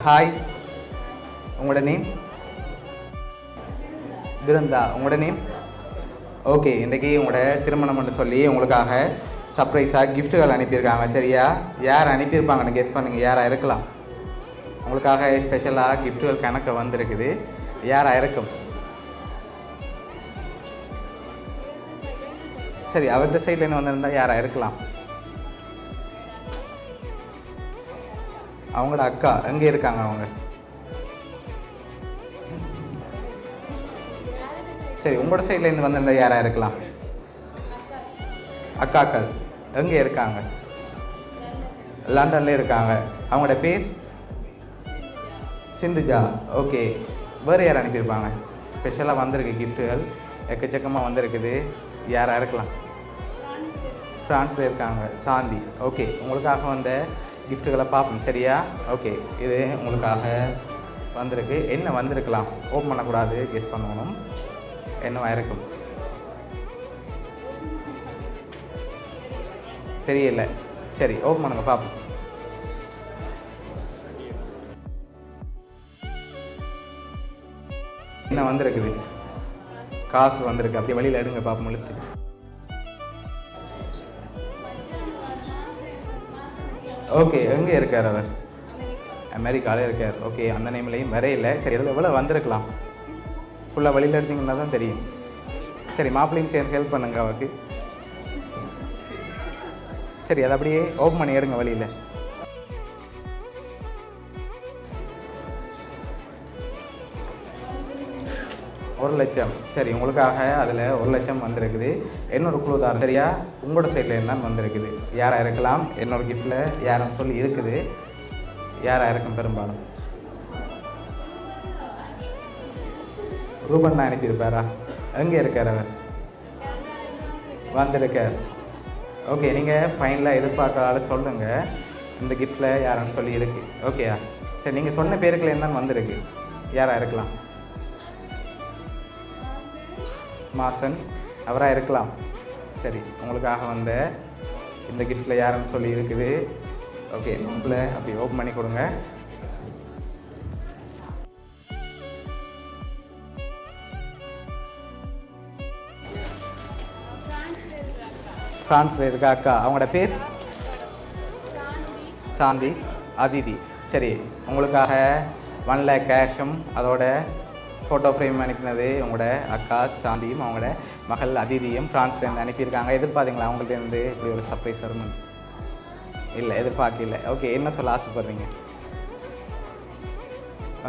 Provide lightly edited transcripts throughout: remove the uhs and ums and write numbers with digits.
Hi, உங்களோட name? திருந்தா. உங்களோட name? Okay, இன்றைக்கி உங்களோட திருமணம்னு சொல்லி உங்களுக்காக சர்ப்ரைஸாக கிஃப்ட்டுகள் அனுப்பியிருக்காங்க. சரியா? யார் அனுப்பியிருப்பாங்கன்னு கெஸ் பண்ணுங்கள். யாராக இருக்கலாம்? உங்களுக்காக ஸ்பெஷலாக கிஃப்ட்டுகள் கணக்கு வந்திருக்குது. யாராக இருக்கும்? சரி, அவர்கிட்ட சைட்லேருந்து வந்திருந்தால் யாராக இருக்கலாம்? அவங்களோட அக்கா. எங்கே இருக்காங்க அவங்க? சரி, உங்களோட சைட்லேருந்து வந்திருந்தா யாராக இருக்கலாம்? அக்காக்கள் எங்கே இருக்காங்க? லண்டனில் இருக்காங்க. அவங்களோட பேர்? சிந்துஜா. ஓகே, வேறு யார் அனுப்பியிருப்பாங்க? ஸ்பெஷலாக வந்திருக்கு கிஃப்ட்டுகள் எக்கச்சக்கமாக வந்திருக்குது. யாராக இருக்கலாம்? ஃப்ரான்ஸில் இருக்காங்க. சாந்தி. ஓகே, உங்களுக்காக வந்த கிஃப்ட்டுகளை பார்ப்போம். சரியா? ஓகே, இது உங்களுக்காக வந்திருக்கு. என்ன வந்திருக்கலாம்? ஓப்பன் பண்ணக்கூடாது, கெஸ் பண்ணணும். என்னவா இருக்கும்? தெரியல. சரி, ஓப்பன் பண்ணுங்க பார்ப்போம். என்ன வந்திருக்குது? காசு வந்திருக்கு. அப்படியே வழியில் எடுங்க பார்ப்போம். இழுத்து. ஓகே, எங்கே இருக்கார் அவர்? அமெரிக்காவில் இருக்கார். ஓகே, அந்த நேம்லையும் வரையில்லை. சரி, இதில் எவ்வளோ வந்திருக்கலாம்? ஃபுல்லாக வழியில் எடுத்தீங்கன்னா தான் தெரியும். சரி, மாப்பிள்ளையும் சேர்ந்து ஹெல்ப் பண்ணுங்க அவருக்கு. சரி, அதை அப்படியே ஓப்பன் பண்ணி எடுங்க வழியில். ₹1,00,000. சரி, உங்களுக்காக அதில் ₹1,00,000 வந்திருக்குது. என்னோடய குழு தான். சரியா? உங்களோட சைட்லேருந்து தான் வந்திருக்குது. யாராக இருக்கலாம்? என்னோட கிஃப்டில் யாரும் சொல்லி இருக்குது. யாராக இருக்கும்? பெரும்பாலும் ரூபன் தான் அனுப்பியிருப்பாரா? எங்கே இருக்கார் அவர்? வந்திருக்கார். ஓகே, நீங்கள் ஃபைனலாக எதிர்பார்க்கறால சொல்லுங்கள். இந்த கிஃப்டில் யாருன்னு சொல்லி இருக்கு. ஓகேயா? சரி, நீங்கள் சொன்ன பேருக்குலேருந்து தான் வந்திருக்கு. யாராக இருக்கலாம்? மாசன். அவராக இருக்கலாம். சரி, உங்களுக்காக வந்த இந்த கிஃப்டில் யாருன்னு சொல்லி இருக்குது. ஓகே, உங்களை அப்படி ஓப்பன் பண்ணி கொடுங்க. ஃப்ரான்ஸில் இருக்க அக்கா. அவங்களோட பேர்? சாந்தி. அதிதி. சரி, உங்களுக்காக 1,00,000 கேஷும் அதோட ஃபோட்டோ ஃப்ரேம் அனுப்பினது உங்களோட அக்கா சாந்தியும் அவங்களோட மகள் அதிதியும் ஃப்ரான்ஸ்லேருந்து அனுப்பியிருக்காங்க. எதிர்பார்த்தீங்களா அவங்கள்ட்டேருந்து இப்படி ஒரு சர்ப்ரைஸ் வரும்னு? இல்லை, எதிர்பார்க்கல. ஓகே, என்ன சொல்ல ஆசைப்பட்றீங்க?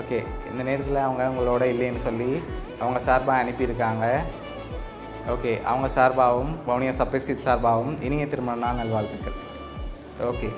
ஓகே, இந்த நேரத்தில் அவங்க உங்களோட இல்லைன்னு சொல்லி அவங்க சார்பாக அனுப்பியிருக்காங்க. ஓகே, அவங்க சார்பாகவும் வவுனியா சர்ப்ரைஸ் கிஃப்ட் சார்பாகவும் இனிய திருமண நாள் நல்வாழ்த்துக்கள். ஓகே.